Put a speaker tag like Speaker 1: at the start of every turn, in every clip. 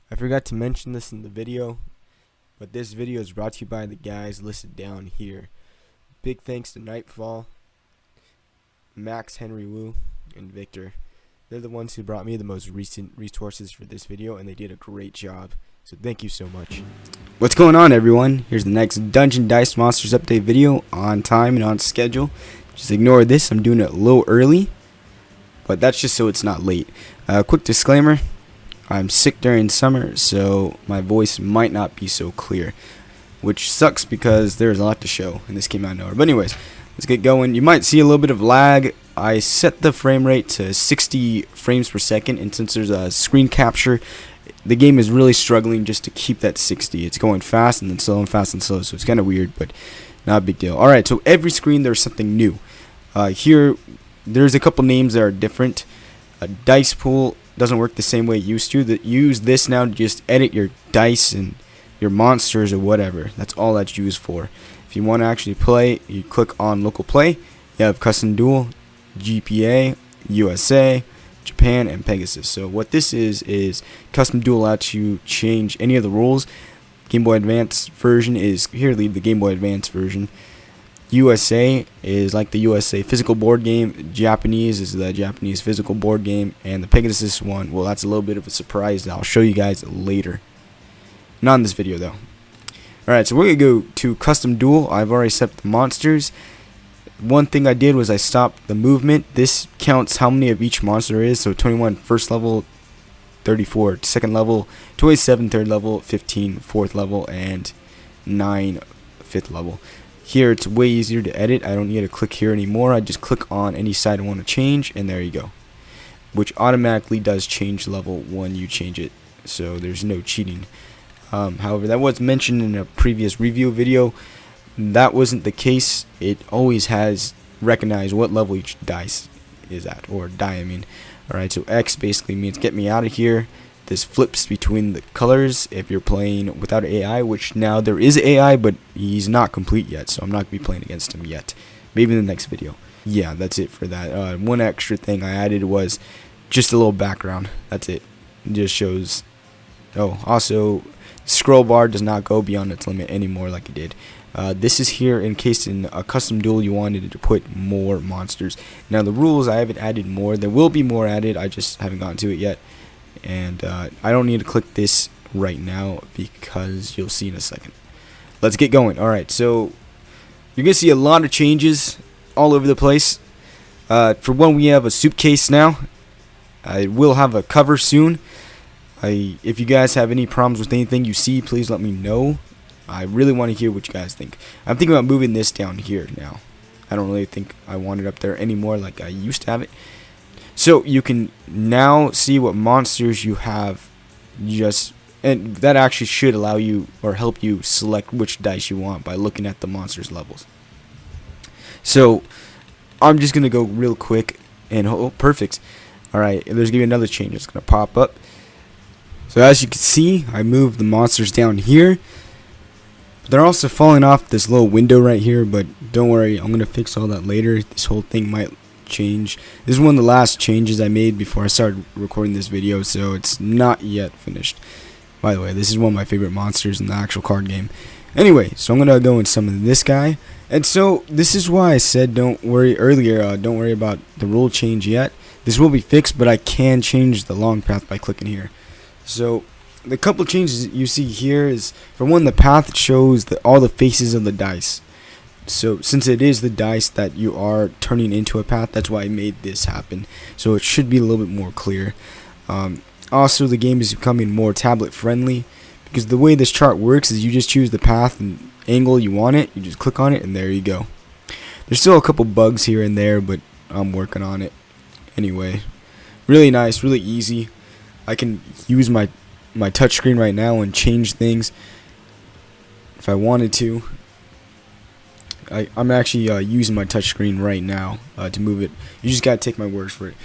Speaker 1: I forgot to mention this in the video, but this video is brought to you by the guys listed down here. Big thanks to Nightfall, Max, Henry Wu, and Victor. They're the ones who brought me the most recent resources for this video, and they did a great job. So thank you so much. What's going on, everyone? Here's the next Dungeon Dice Monsters update video on time and on schedule. Just ignore this, I'm doing it a little early, but that's just so it's not late. Quick disclaimer, I'm sick during summer, so my voice might not be so clear, which sucks because there's a lot to show, and this came out of nowhere. But anyways, let's get going. You might see a little bit of lag. I set the frame rate to 60 frames per second, and since there's a screen capture, the game is really struggling just to keep that 60. It's going fast and then slow and fast and slow, so it's kind of weird, but not a big deal. Alright, so every screen there's something new. Here, there's a couple names that are different. A dice pool doesn't work the same way it used to. Use this now to just edit your dice and your monsters or whatever. That's all that's used for. If you want to actually play, you click on local play. You have custom duel, GPA, USA, Japan, and Pegasus. So what this is custom duel lets you change any of the rules. Game Boy Advance version is here. Leave the Game Boy Advance version. USA is like the USA physical board game. Japanese is the Japanese physical board game, and the Pegasus one, well, that's a little bit of a surprise that I'll show you guys later. Not in this video though. Alright, so we're gonna go to custom duel. I've already set the monsters. One thing I did was I stopped the movement. This counts how many of each monster there is. So 21 first level, 34 second level, 27 third level, 15 fourth level, and 9 fifth level. Here it's way easier to edit. I don't need to click here anymore. I just click on any side I want to change, and there you go, which automatically does change level when you change it, so there's no cheating. However, that was mentioned in a previous review video. That wasn't the case. It always has recognized what level each dice is at, or die I mean. Alright, so X basically means get me out of here. This flips between the colors if you're playing without AI, which now there is AI, but he's not complete yet, so I'm not going to be playing against him yet. Maybe in the next video. Yeah, that's it for that. One extra thing I added was just a little background. That's it. It just shows. Oh, also, scroll bar does not go beyond its limit anymore like it did. This is here in case in a custom duel you wanted to put more monsters. Now the rules, I haven't added more. There will be more added. I just haven't gotten to it yet. And I don't need to click this right now because you'll see in a second. Let's get going. Alright, so you're going to see a lot of changes all over the place. For one, we have a suitcase now. I will have a cover soon. If you guys have any problems with anything you see, please let me know. I really want to hear what you guys think. I'm thinking about moving this down here now. I don't really think I want it up there anymore like I used to have it. So you can now see what monsters you have, and that actually should allow you or help you select which dice you want by looking at the monsters levels. So I'm just gonna go real quick and oh, perfect. Alright, there's gonna be another change that's gonna pop up. So as you can see, I moved the monsters down here. They're also falling off this little window right here, but don't worry, I'm gonna fix all that later. This whole thing might change. This is one of the last changes I made before I started recording this video, so it's not yet finished. By the way, this is one of my favorite monsters in the actual card game. Anyway, so I'm gonna go and summon this guy, and so this is why I said don't worry earlier. Don't worry about the rule change yet. This will be fixed, but I can change the long path by clicking here. So the couple changes you see here is, for one, the path shows all the faces of the dice. So since it is the dice that you are turning into a path, that's why I made this happen. So it should be a little bit more clear. Also, the game is becoming more tablet friendly, because the way this chart works is you just choose the path and angle you want it. You just click on it and there you go. There's still a couple bugs here and there, but I'm working on it. Anyway, really nice, really easy. I can use my touchscreen right now and change things if I wanted to. I'm actually using my touchscreen right now to move it. You just gotta take my word for it.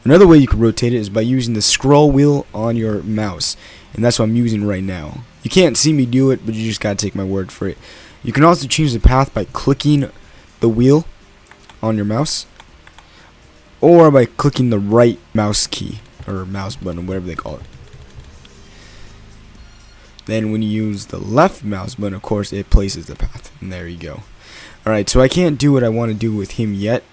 Speaker 1: Another way you can rotate it is by using the scroll wheel on your mouse, and that's what I'm using right now. You can't see me do it, but you just gotta take my word for it. You can also change the path by clicking the wheel on your mouse, or by clicking the right mouse key, or mouse button, whatever they call it. Then when you use the left mouse button, of course, it places the path. And there you go. Alright, so I can't do what I want to do with him yet,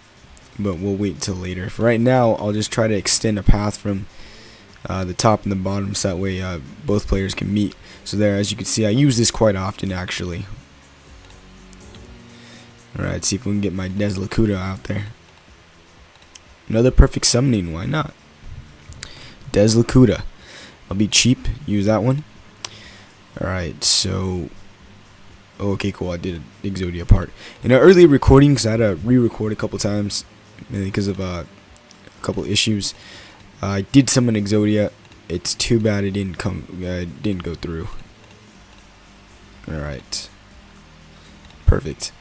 Speaker 1: but we'll wait until later. For right now, I'll just try to extend a path from the top and the bottom, so that way both players can meet. So there, as you can see, I use this quite often, actually. Alright, see if we can get my Deslocuda out there. Another perfect summoning, why not? Deslocuda. I'll be cheap, use that one. Alright, so... okay, cool, I did Exodia part. In an earlier recording, because I had to re-record a couple times, mainly because of a couple issues, I did summon Exodia. It's too bad it didn't go through. Alright. Perfect.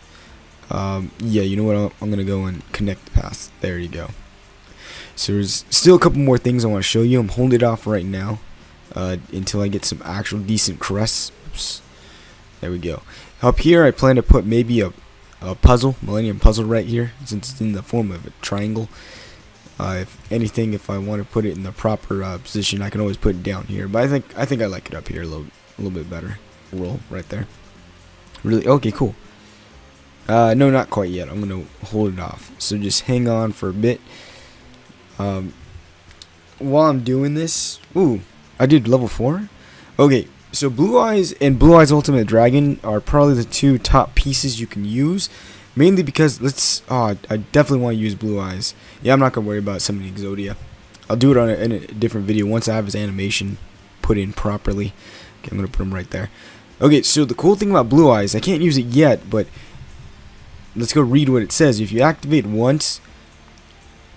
Speaker 1: Yeah, you know what, I'm gonna go and connect the paths. There you go. So there's still a couple more things I want to show you. I'm holding it off right now until I get some actual decent crests. Oops. There we go. Up here I plan to put maybe a puzzle, Millennium Puzzle right here, since it's in the form of a triangle. If anything, if I want to put it in the proper position, I can always put it down here. But I think I like it up here a little bit better. Roll right there. Really? Okay, cool. No, not quite yet. I'm gonna hold it off. So just hang on for a bit. While I'm doing this, ooh, I did level 4. Okay, so Blue Eyes and Blue Eyes Ultimate Dragon are probably the two top pieces you can use. Mainly because I definitely want to use Blue Eyes. Yeah, I'm not gonna worry about summoning Exodia. I'll do it in a different video once I have his animation put in properly. Okay, I'm gonna put him right there. Okay, so the cool thing about Blue Eyes, I can't use it yet, but let's go read what it says. If you activate once,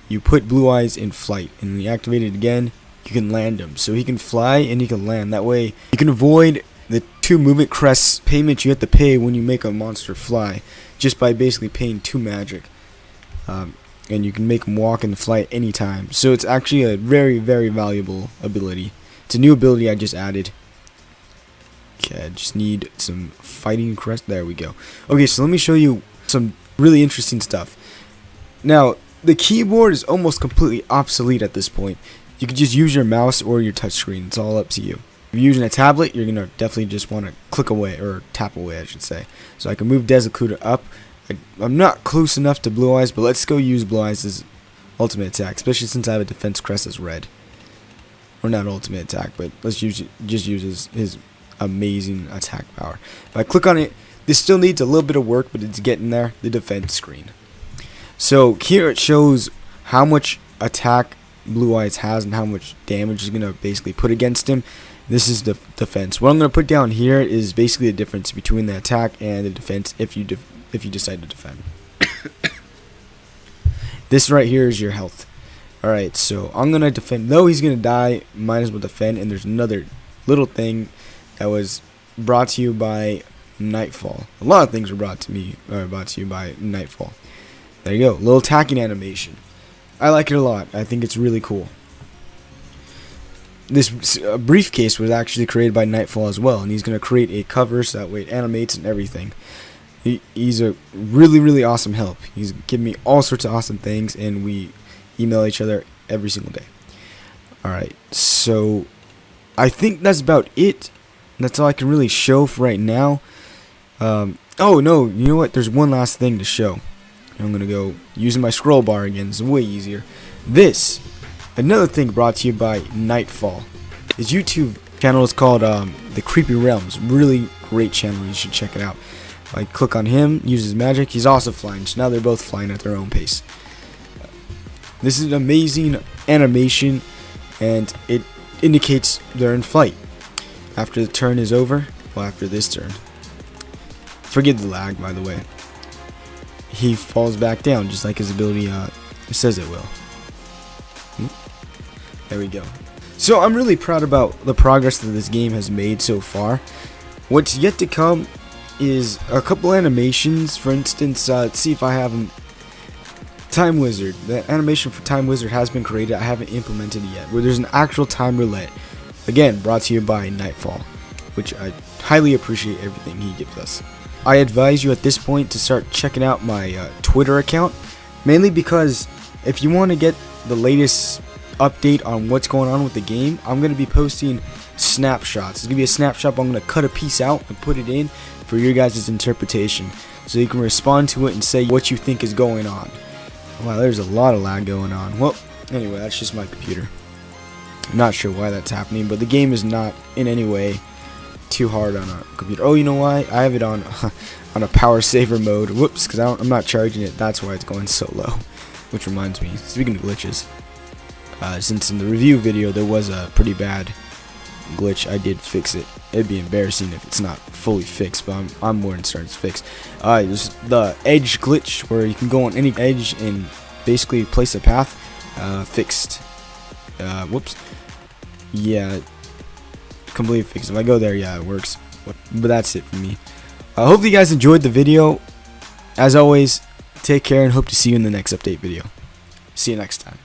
Speaker 1: you put Blue Eyes in flight, and when you activate it again, you can land him. So he can fly and he can land. That way, you can avoid the 2 movement crests payment you have to pay when you make a monster fly, just by basically paying 2 magic. And you can make him walk and fly at any time. So it's actually a very, very valuable ability. It's a new ability I just added. Okay, I just need some fighting crest. There we go. Okay, so let me show you some really interesting stuff. Now, the keyboard is almost completely obsolete at this point. You can just use your mouse or your touchscreen. It's all up to you. If you're using a tablet, you're gonna definitely just want to click away, or tap away, I should say. So I can move Deslocuda up. I'm not close enough to Blue Eyes, but let's go use Blue Eyes' ultimate attack, especially since I have a defense crest as red. Or not ultimate attack, but let's just use his amazing attack power. If I click on it, this still needs a little bit of work, but it's getting there. The defense screen. So here it shows how much attack Blue Eyes has and how much damage is gonna basically put against him. This is the defense. What I'm gonna put down here is basically the difference between the attack and the defense if you decide to defend. This right here is your health. Alright, so I'm gonna defend. Though he's gonna die, might as well defend. And there's another little thing that was brought to you by Nightfall. A lot of things were brought to you by Nightfall. There you go, little attacking animation. I like it a lot. I think it's really cool. This briefcase was actually created by Nightfall as well, and he's gonna create a cover so that way it animates and everything. He's a really, really awesome help. He's giving me all sorts of awesome things, and we email each other every single day. Alright, so I think that's about it. That's all I can really show for right now. Oh no, you know what? There's one last thing to show. I'm gonna go using my scroll bar again. It's way easier. This, another thing brought to you by Nightfall. His YouTube channel is called The Creepy Realms. Really great channel. You should check it out. If I click on him, use his magic. He's also flying. So now they're both flying at their own pace. This is an amazing animation, and it indicates they're in flight. After the turn is over, well, after this turn. Forgive the lag, by the way. He falls back down, just like his ability says it will. There we go. So I'm really proud about the progress that this game has made so far. What's yet to come is a couple animations. For instance, let's see if I have them. Time Wizard. The animation for Time Wizard has been created. I haven't implemented it yet. Where there's an actual time roulette. Again, brought to you by Nightfall, which I highly appreciate everything he gives us. I advise you at this point to start checking out my Twitter account, mainly because if you want to get the latest update on what's going on with the game, I'm going to be posting snapshots. It's gonna be a snapshot. I'm gonna cut a piece out and put it in for your guys' interpretation, so you can respond to it and say what you think is going on. Wow, there's a lot of lag going on. Well, anyway, that's just my computer. I'm not sure why that's happening, but the game is not in any way too hard on a computer. Oh, you know why? I have it on on a power saver mode. Whoops, because I'm not charging it. That's why it's going so low. Which reminds me, speaking of glitches, since in the review video there was a pretty bad glitch, I did fix it. It'd be embarrassing if it's not fully fixed, but I'm more than certain it's fixed. There's the edge glitch where you can go on any edge and basically place a path. Fixed. Whoops. Yeah, completely fixed. If I go there, yeah, it works. But that's it for me. I hope you guys enjoyed the video. As always, take care and hope to see you in the next update video. See you next time.